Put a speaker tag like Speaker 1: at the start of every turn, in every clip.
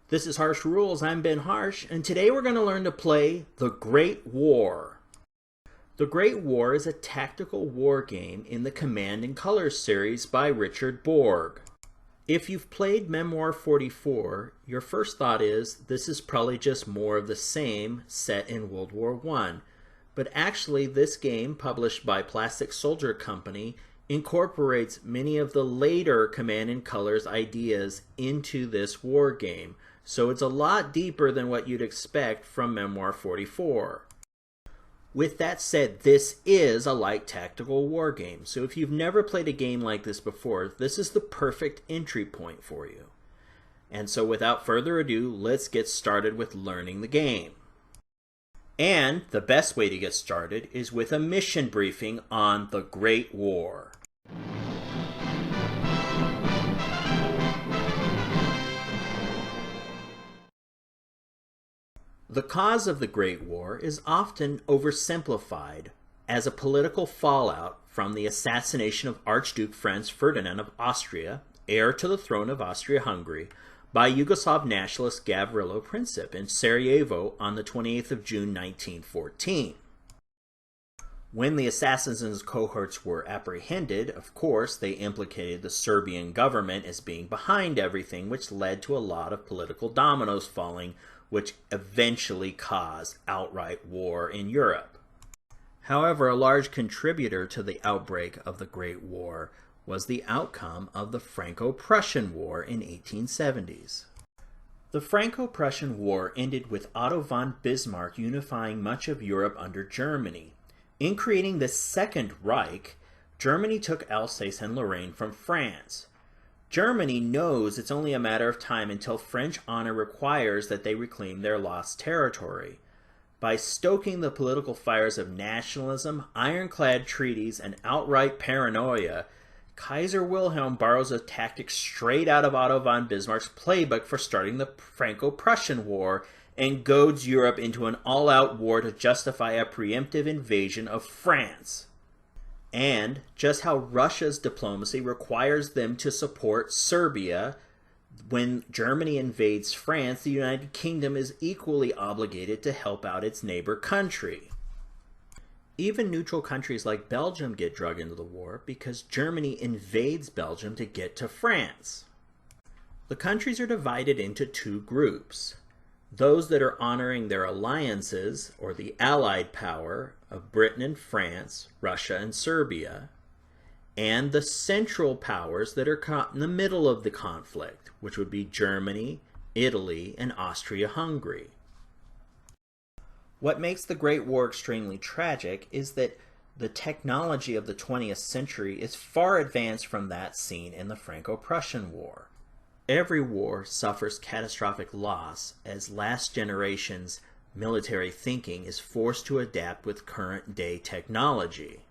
Speaker 1: This is Harsh Rules. I'm Ben Harsh, and today we're going to learn to play The Great War. The Great War is a tactical war game in the Command and Colors series by Richard Borg. If you've played Memoir 44, your first thought is this is probably just more of the same set in World War I. But actually, this game, published by Plastic Soldier Company, incorporates many of the later Command and Colors ideas into this war game. So it's a lot deeper than what you'd expect from Memoir 44. With that said, this is a light tactical war game. So if you've never played a game like this before, this is the perfect entry point for you. And so without further ado, let's get started with learning the game. And the best way to get started is with a mission briefing on the Great War. The cause of the Great War is often oversimplified as a political fallout from the assassination of Archduke Franz Ferdinand of Austria, heir to the throne of Austria-Hungary, by Yugoslav nationalist Gavrilo Princip in Sarajevo on the 28th of June 1914. When the assassins and his cohorts were apprehended, of course, they implicated the Serbian government as being behind everything, which led to a lot of political dominoes falling, which eventually caused outright war in Europe. However, a large contributor to the outbreak of the Great War was the outcome of the Franco-Prussian War in 1870s. The Franco-Prussian War ended with Otto von Bismarck unifying much of Europe under Germany. In creating the Second Reich, Germany took Alsace and Lorraine from France. Germany knows it's only a matter of time until French honor requires that they reclaim their lost territory. By stoking the political fires of nationalism, ironclad treaties, and outright paranoia, Kaiser Wilhelm borrows a tactic straight out of Otto von Bismarck's playbook for starting the Franco-Prussian War and goads Europe into an all-out war to justify a preemptive invasion of France. And just how Russia's diplomacy requires them to support Serbia. When Germany invades France, the United Kingdom is equally obligated to help out its neighbor country. Even neutral countries like Belgium get dragged into the war because Germany invades Belgium to get to France. The countries are divided into two groups. Those that are honoring their alliances, or the Allied power, of Britain and France, Russia and Serbia, and the Central powers that are caught in the middle of the conflict, which would be Germany, Italy, and Austria-Hungary. What makes the Great War extremely tragic is that the technology of the 20th century is far advanced from that seen in the Franco-Prussian War. Every war suffers catastrophic loss as last generation's military thinking is forced to adapt with current-day technology.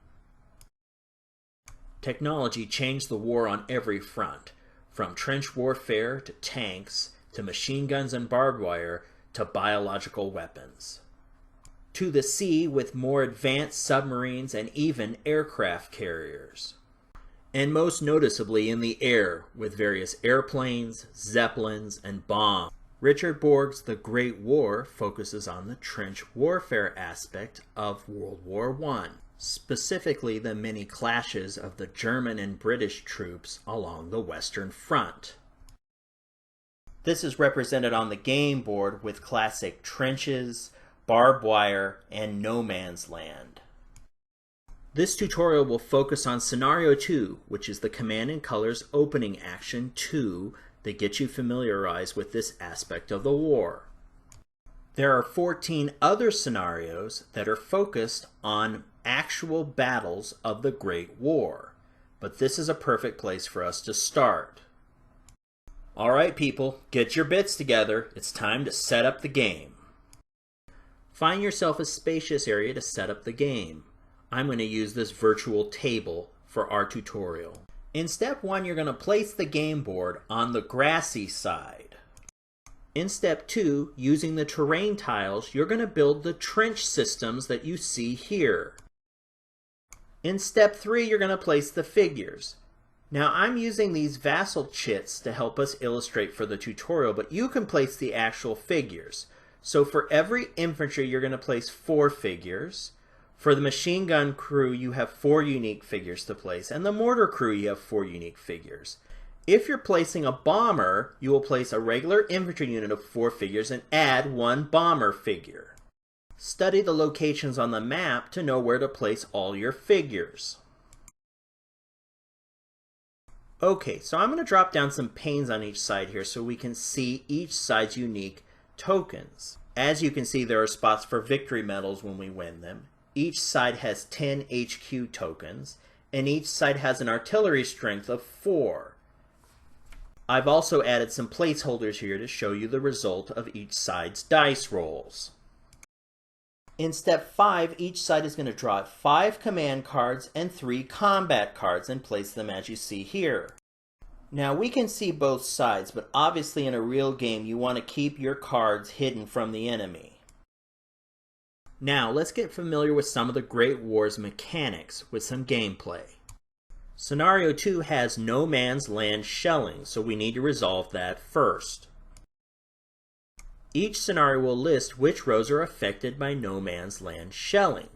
Speaker 1: Technology changed the war on every front, from trench warfare to tanks to machine guns and barbed wire to biological weapons. To the sea with more advanced submarines and even aircraft carriers. And most noticeably in the air with various airplanes, zeppelins, and bombs. Richard Borg's The Great War focuses on the trench warfare aspect of World War I, specifically the many clashes of the German and British troops along the Western Front. This is represented on the game board with classic trenches, barbed wire, and no man's land. This tutorial will focus on Scenario 2, which is the Command and Colors opening action 2 that gets you familiarized with this aspect of the war. There are 14 other scenarios that are focused on actual battles of the Great War, but this is a perfect place for us to start. Alright people, get your bits together, it's time to set up the game. Find yourself a spacious area to set up the game. I'm going to use this virtual table for our tutorial. In step 1, you're going to place the game board on the grassy side. In step 2, using the terrain tiles, you're going to build the trench systems that you see here. In step 3, you're going to place the figures. Now I'm using these vassal chits to help us illustrate for the tutorial, but you can place the actual figures. So for every infantry you're going to place 4 figures. For the machine gun crew you have 4 unique figures to place, and the mortar crew you have 4 unique figures. If you're placing a bomber, you will place a regular infantry unit of 4 figures and add 1 bomber figure. Study the locations on the map to know where to place all your figures. Okay, so I'm going to drop down some panes on each side here so we can see each side's unique tokens. As you can see, there are spots for victory medals when we win them. Each side has 10 HQ tokens, and each side has an artillery strength of 4. I've also added some placeholders here to show you the result of each side's dice rolls. In step 5, each side is going to draw 5 command cards and 3 combat cards and place them as you see here. Now we can see both sides, but obviously in a real game you want to keep your cards hidden from the enemy. Now let's get familiar with some of the Great War's mechanics with some gameplay. Scenario 2 has no man's land shelling, so we need to resolve that first. Each scenario will list which rows are affected by no man's land shelling.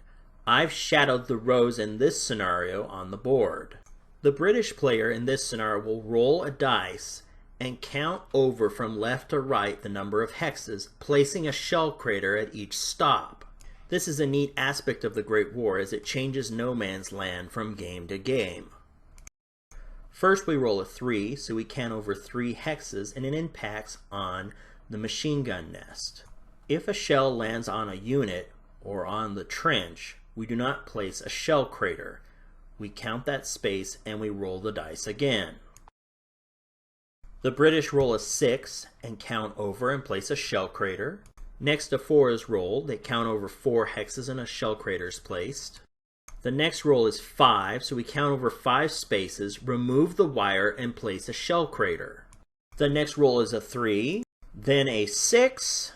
Speaker 1: I've shadowed the rows in this scenario on the board. The British player in this scenario will roll a dice and count over from left to right the number of hexes, placing a shell crater at each stop. This is a neat aspect of the Great War as it changes no man's land from game to game. First we roll a 3, so we count over 3 hexes and it impacts on the machine gun nest. If a shell lands on a unit or on the trench, we do not place a shell crater. We count that space and we roll the dice again. The British roll a 6 and count over and place a shell crater. Next a 4 is rolled. They count over 4 hexes and a shell crater is placed. The next roll is 5, so we count over 5 spaces, remove the wire, and place a shell crater. The next roll is a 3, then a 6,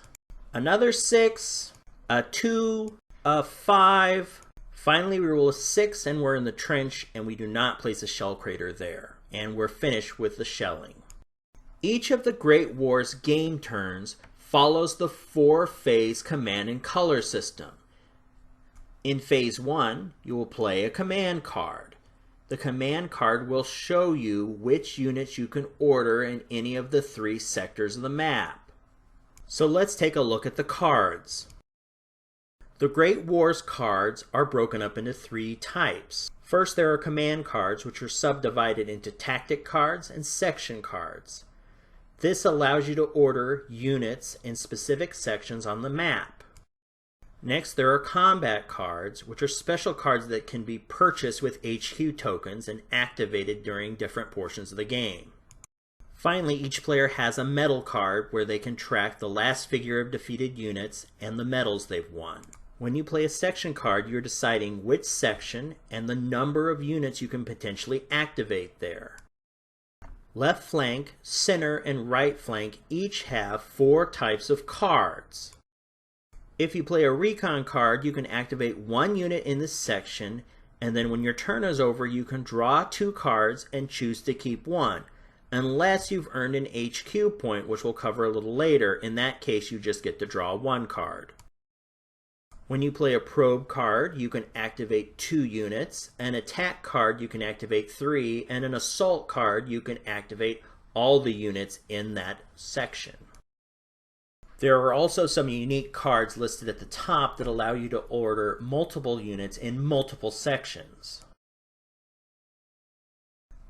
Speaker 1: another 6, a 2, a 5. Finally we roll a 6 and we're in the trench and we do not place a shell crater there. And we're finished with the shelling. Each of the Great War's game turns follows the 4-phase command and color system. In phase 1, you will play a command card. The command card will show you which units you can order in any of the 3 sectors of the map. So let's take a look at the cards. The Great War's cards are broken up into 3 types. First, there are command cards, which are subdivided into tactic cards and section cards. This allows you to order units in specific sections on the map. Next, there are combat cards, which are special cards that can be purchased with HQ tokens and activated during different portions of the game. Finally, each player has a medal card where they can track the last figure of defeated units and the medals they've won. When you play a section card, you're deciding which section and the number of units you can potentially activate there. Left flank, center, and right flank each have 4 types of cards. If you play a recon card, you can activate 1 unit in this section, and then when your turn is over, you can draw 2 cards and choose to keep 1, unless you've earned an HQ point, which we'll cover a little later. In that case, you just get to draw 1 card. When you play a probe card, you can activate 2 units. An attack card, you can activate 3. And an assault card, you can activate all the units in that section. There are also some unique cards listed at the top that allow you to order multiple units in multiple sections.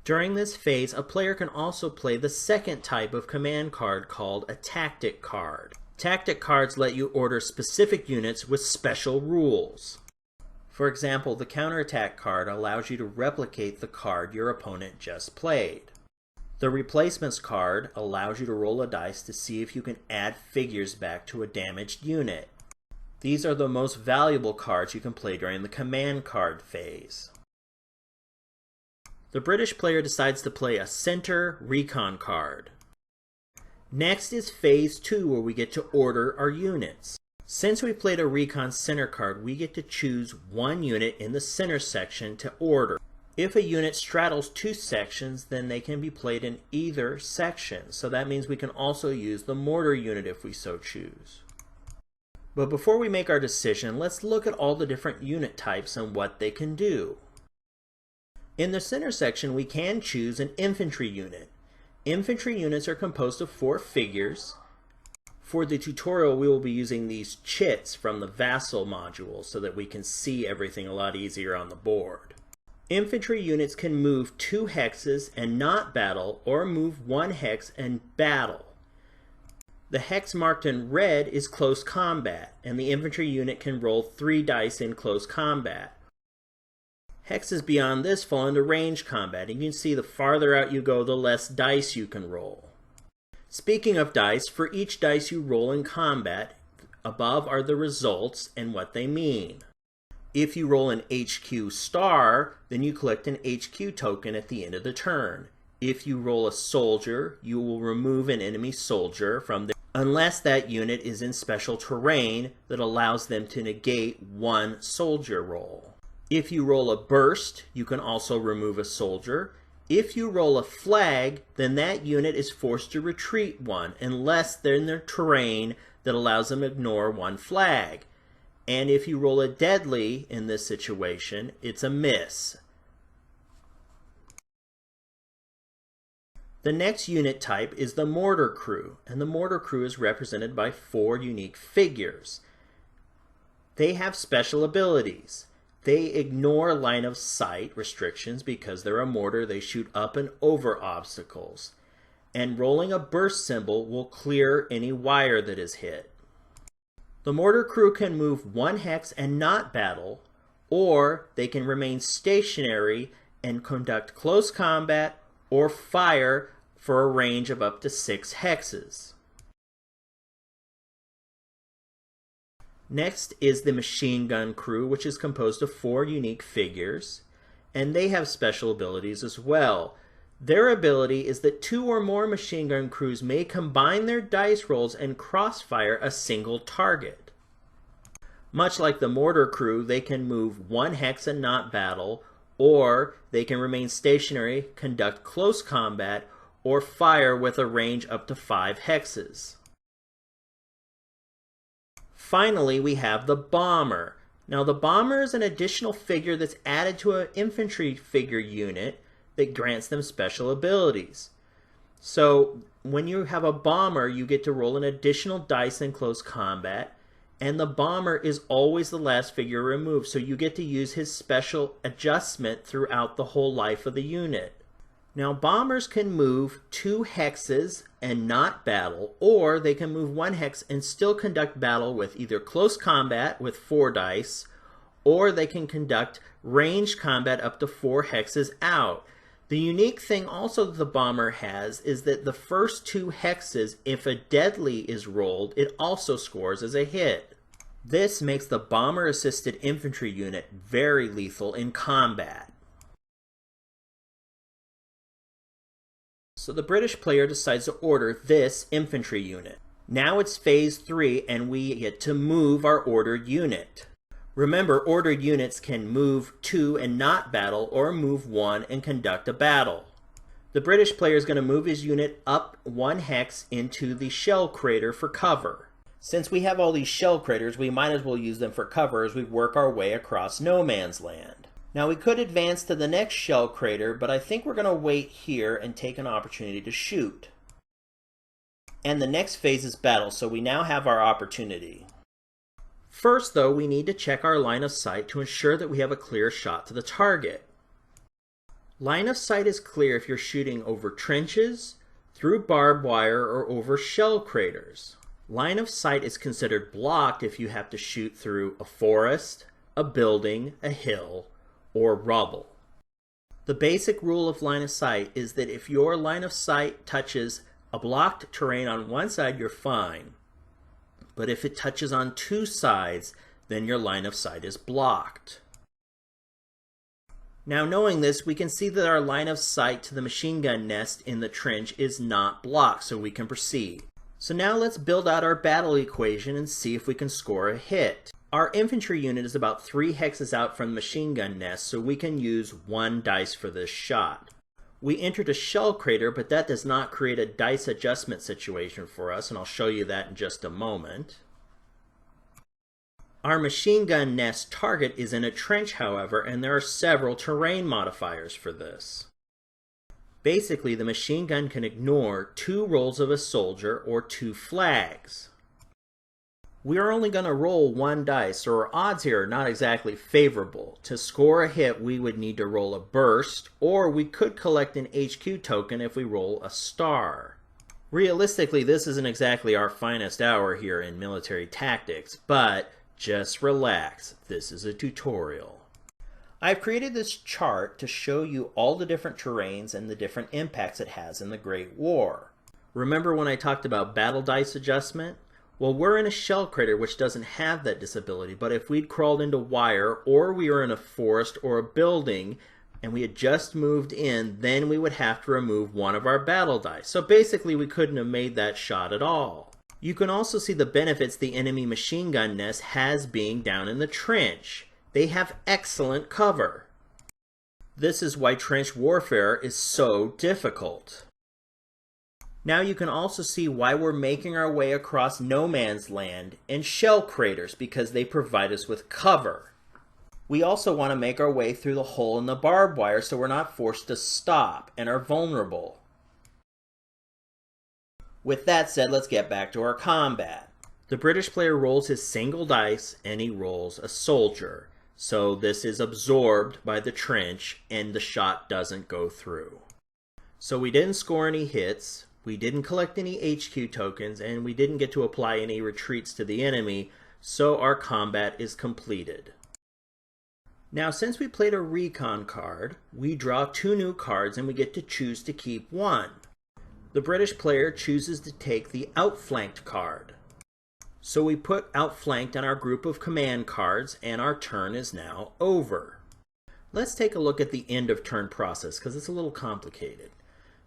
Speaker 1: During this phase, a player can also play the second type of command card called a tactic card. Tactic cards let you order specific units with special rules. For example, the counterattack card allows you to replicate the card your opponent just played. The replacements card allows you to roll a dice to see if you can add figures back to a damaged unit. These are the most valuable cards you can play during the command card phase. The British player decides to play a center recon card. Next is phase 2, where we get to order our units. Since we played a recon center card, we get to choose 1 unit in the center section to order. If a unit straddles two sections, then they can be played in either section. So that means we can also use the mortar unit if we so choose. But before we make our decision, let's look at all the different unit types and what they can do. In the center section, we can choose an infantry unit. Infantry units are composed of 4 figures. For the tutorial, we will be using these chits from the Vassal module so that we can see everything a lot easier on the board. Infantry units can move 2 hexes and not battle, or move 1 hex and battle. The hex marked in red is close combat, and the infantry unit can roll 3 dice in close combat. Hexes beyond this fall into range combat, and you can see the farther out you go, the less dice you can roll. Speaking of dice, for each dice you roll in combat, above are the results and what they mean. If you roll an HQ star, then you collect an HQ token at the end of the turn. If you roll a soldier, you will remove an enemy soldier from the unless that unit is in special terrain that allows them to negate 1 soldier roll. If you roll a burst, you can also remove a soldier. If you roll a flag, then that unit is forced to retreat 1 unless they're in their terrain that allows them to ignore 1 flag. And if you roll a deadly in this situation, it's a miss. The next unit type is the mortar crew, and the mortar crew is represented by 4 unique figures. They have special abilities. They ignore line of sight restrictions because they're a mortar. They shoot up and over obstacles. And rolling a burst symbol will clear any wire that is hit. The mortar crew can move 1 hex and not battle, or they can remain stationary and conduct close combat or fire for a range of up to 6 hexes. Next is the machine gun crew, which is composed of 4 unique figures, and they have special abilities as well. Their ability is that 2 or more machine gun crews may combine their dice rolls and crossfire a single target. Much like the mortar crew, they can move 1 hex and not battle, or they can remain stationary, conduct close combat, or fire with a range up to 5 hexes. Finally, we have the bomber. Now, the bomber is an additional figure that's added to an infantry figure unit that grants them special abilities. So, when you have a bomber, you get to roll an additional dice in close combat, and the bomber is always the last figure removed, so you get to use his special adjustment throughout the whole life of the unit. Now, bombers can move 2 hexes and not battle, or they can move 1 hex and still conduct battle with either close combat with 4 dice, or they can conduct ranged combat up to 4 hexes out. The unique thing also that the bomber has is that the first 2 hexes, if a deadly is rolled, it also scores as a hit. This makes the bomber-assisted infantry unit very lethal in combat. So the British player decides to order this infantry unit. Now it's phase 3 and we get to move our ordered unit. Remember, ordered units can move 2 and not battle, or move 1 and conduct a battle. The British player is going to move his unit up 1 hex into the shell crater for cover. Since we have all these shell craters, we might as well use them for cover as we work our way across no man's land. Now, we could advance to the next shell crater, but I think we're going to wait here and take an opportunity to shoot. And the next phase is battle, so we now have our opportunity. First, though, we need to check our line of sight to ensure that we have a clear shot to the target. Line of sight is clear if you're shooting over trenches, through barbed wire, or over shell craters. Line of sight is considered blocked if you have to shoot through a forest, a building, a hill, or rubble. The basic rule of line of sight is that if your line of sight touches a blocked terrain on one side, you're fine. But if it touches on 2 sides, then your line of sight is blocked. Now, knowing this, we can see that our line of sight to the machine gun nest in the trench is not blocked, so we can proceed. So now let's build out our battle equation and see if we can score a hit. Our infantry unit is about 3 hexes out from the machine gun nest, so we can use 1 dice for this shot. We entered a shell crater, but that does not create a dice adjustment situation for us, and I'll show you that in just a moment. Our machine gun nest target is in a trench, however, and there are several terrain modifiers for this. Basically, the machine gun can ignore 2 rolls of a soldier or 2 flags. We are only going to roll 1 dice, so our odds here are not exactly favorable. To score a hit, we would need to roll a burst, or we could collect an HQ token if we roll a star. Realistically, this isn't exactly our finest hour here in military tactics, but just relax, this is a tutorial. I've created this chart to show you all the different terrains and the different impacts it has in the Great War. Remember when I talked about battle dice adjustment? Well, we're in a shell crater which doesn't have that disability, but if we'd crawled into wire, or we were in a forest or a building, and we had just moved in, then we would have to remove 1 of our battle dice. So basically we couldn't have made that shot at all. You can also see the benefits the enemy machine gun nest has being down in the trench. They have excellent cover. This is why trench warfare is so difficult. Now you can also see why we're making our way across no man's land and shell craters, because they provide us with cover. We also want to make our way through the hole in the barbed wire so we're not forced to stop and are vulnerable. With that said, let's get back to our combat. The British player rolls his single dice and he rolls a soldier. So this is absorbed by the trench and the shot doesn't go through. So we didn't score any hits, we didn't collect any HQ tokens, and we didn't get to apply any retreats to the enemy, so our combat is completed. Now since we played a recon card, we draw 2 new cards and we get to choose to keep 1. The British player chooses to take the outflanked card. So we put outflanked on our group of command cards and our turn is now over. Let's take a look at the end of turn process because it's a little complicated.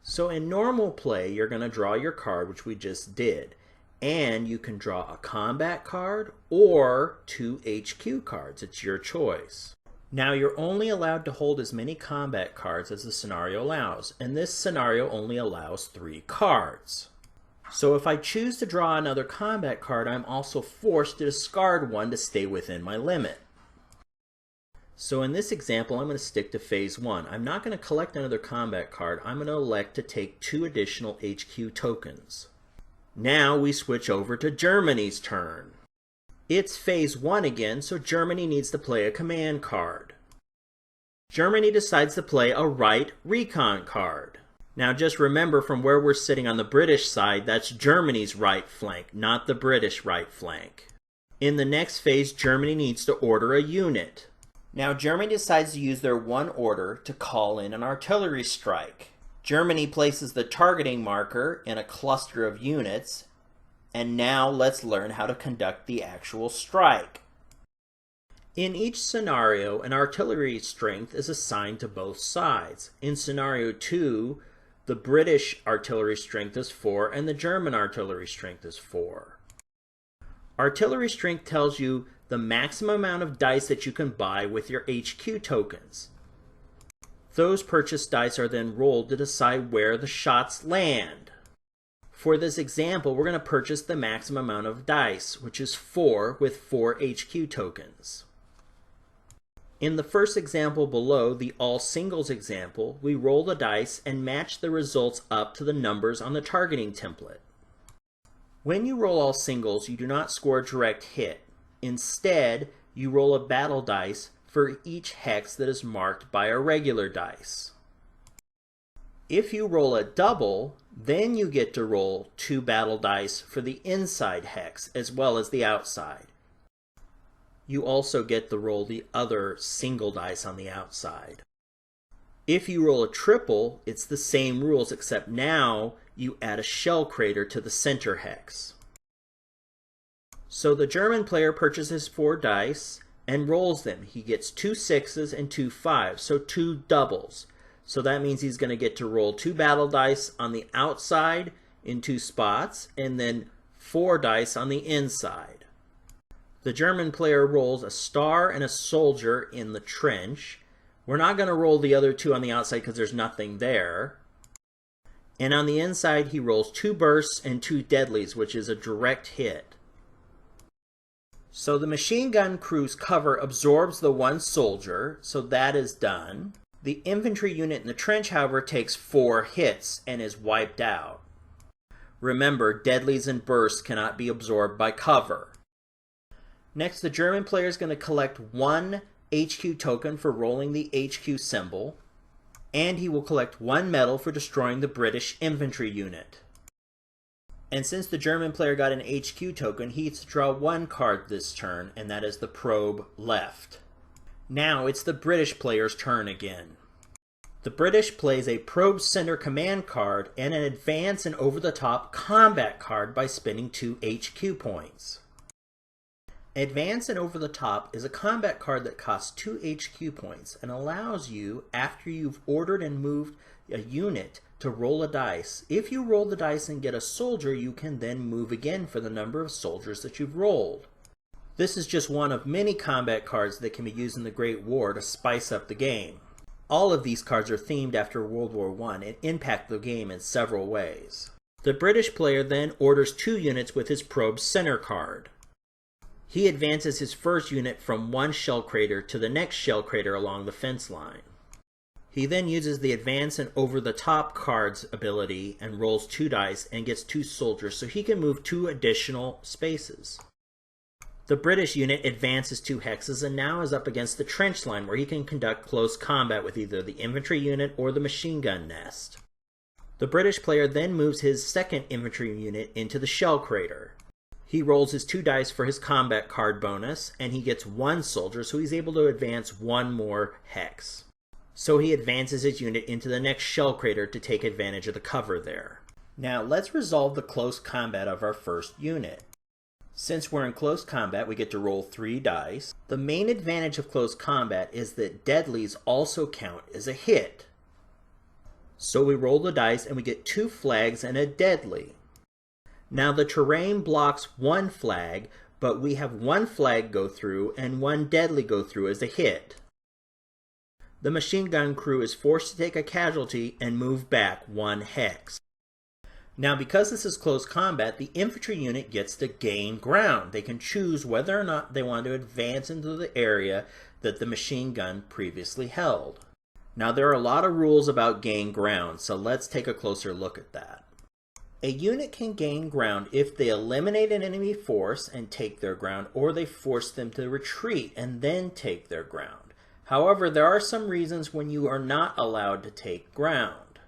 Speaker 1: So in normal play, you're going to draw your card, which we just did, and you can draw a combat card or 2 HQ cards. It's your choice. Now you're only allowed to hold as many combat cards as the scenario allows, and this scenario only allows 3 cards. So if I choose to draw another combat card, I'm also forced to discard 1 to stay within my limit. So in this example, I'm going to stick to phase 1. I'm not going to collect another combat card. I'm going to elect to take 2 additional HQ tokens. Now we switch over to Germany's turn. It's phase 1 again, so Germany needs to play a command card. Germany decides to play a right recon card. Now just remember, from where we're sitting on the British side, that's Germany's right flank, not the British right flank. In the next phase, Germany needs to order a unit. Now Germany decides to use their 1 order to call in an artillery strike. Germany places the targeting marker in a cluster of units, and now let's learn how to conduct the actual strike. In each scenario, an artillery strength is assigned to both sides. In scenario 2, the British artillery strength is 4 and the German artillery strength is 4. Artillery strength tells you the maximum amount of dice that you can buy with your HQ tokens. Those purchased dice are then rolled to decide where the shots land. For this example, we're going to purchase the maximum amount of dice, which is 4 with 4 HQ tokens. In the first example below, the all singles example, we roll the dice and match the results up to the numbers on the targeting template. When you roll all singles, you do not score a direct hit. Instead, you roll a battle dice for each hex that is marked by a regular dice. If you roll a double, then you get to roll 2 battle dice for the inside hex as well as the outside. You also get to roll the other single dice on the outside. If you roll a triple, it's the same rules, except now you add a shell crater to the center hex. So the German player purchases 4 dice and rolls them. He gets 2 6s and 2 5s, so 2 doubles. So that means he's going to get to roll 2 battle dice on the outside in 2 spots, and then 4 dice on the inside. The German player rolls a star and a soldier in the trench. We're not going to roll the other two on the outside because there's nothing there. And on the inside, he rolls 2 bursts and 2 deadlies, which is a direct hit. So the machine gun crew's cover absorbs the 1 soldier, so that is done. The infantry unit in the trench, however, takes 4 hits and is wiped out. Remember, deadlies and bursts cannot be absorbed by cover. Next, the German player is going to collect 1 HQ token for rolling the HQ symbol, and he will collect 1 medal for destroying the British infantry unit. And since the German player got an HQ token, he gets to draw 1 card this turn, and that is the probe left. Now it's the British player's turn again. The British plays a probe center command card and an advance and over-the-top combat card by spending 2 HQ points. Advance and Over the Top is a combat card that costs 2 HQ points and allows you, after you've ordered and moved a unit, to roll a dice. If you roll the dice and get a soldier, you can then move again for the number of soldiers that you've rolled. This is just one of many combat cards that can be used in the Great War to spice up the game. All of these cards are themed after World War I and impact the game in several ways. The British player then orders 2 units with his probe center card. He advances his first unit from 1 shell crater to the next shell crater along the fence line. He then uses the Advance and Over the Top card's ability and rolls 2 dice and gets 2 soldiers so he can move 2 additional spaces. The British unit advances 2 hexes and now is up against the trench line where he can conduct close combat with either the infantry unit or the machine gun nest. The British player then moves his second infantry unit into the shell crater. He rolls his 2 dice for his combat card bonus, and he gets 1 soldier, so he's able to advance 1 more hex. So he advances his unit into the next shell crater to take advantage of the cover there. Now let's resolve the close combat of our first unit. Since we're in close combat, we get to roll 3 dice. The main advantage of close combat is that deadlies also count as a hit. So we roll the dice and we get 2 flags and a deadly. Now the terrain blocks 1 flag, but we have 1 flag go through and 1 deadly go through as a hit. The machine gun crew is forced to take a casualty and move back 1 hex. Now because this is close combat, the infantry unit gets to gain ground. They can choose whether or not they want to advance into the area that the machine gun previously held. Now there are a lot of rules about gain ground, so let's take a closer look at that. A unit can gain ground if they eliminate an enemy force and take their ground, or they force them to retreat and then take their ground. However, there are some reasons when you are not allowed to take ground.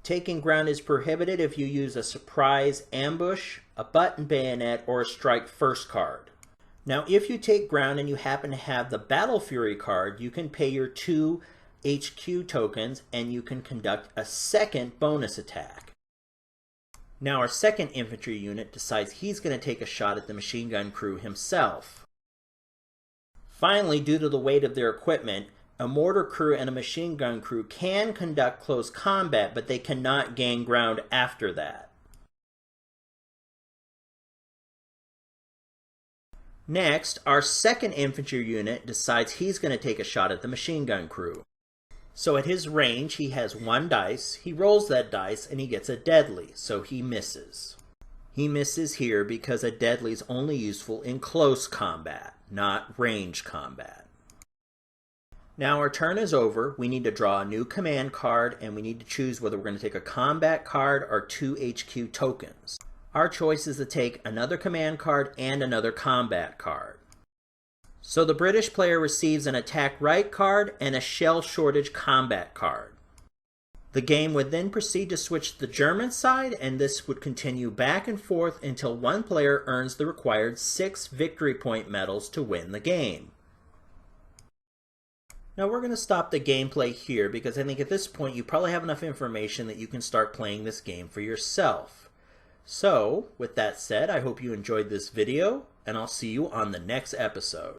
Speaker 1: Taking ground is prohibited if you use a surprise ambush, a button bayonet, or a strike first card. Now, if you take ground and you happen to have the Battle Fury card, you can pay your 2 HQ tokens and you can conduct a second bonus attack. Now our second infantry unit decides he's going to take a shot at the machine gun crew himself. Finally, due to the weight of their equipment, a mortar crew and a machine gun crew can conduct close combat, but they cannot gain ground after that. Next, our second infantry unit decides he's going to take a shot at the machine gun crew. So at his range, he has 1 dice, he rolls that dice, and he gets a deadly, so he misses. He misses here because a deadly is only useful in close combat, not range combat. Now our turn is over, we need to draw a new command card, and we need to choose whether we're going to take a combat card or 2 HQ tokens. Our choice is to take another command card and another combat card. So the British player receives an attack right card and a shell shortage combat card. The game would then proceed to switch to the German side, and this would continue back and forth until one player earns the required 6 victory point medals to win the game. Now we're going to stop the gameplay here because I think at this point you probably have enough information that you can start playing this game for yourself. So, with that said, I hope you enjoyed this video, and I'll see you on the next episode.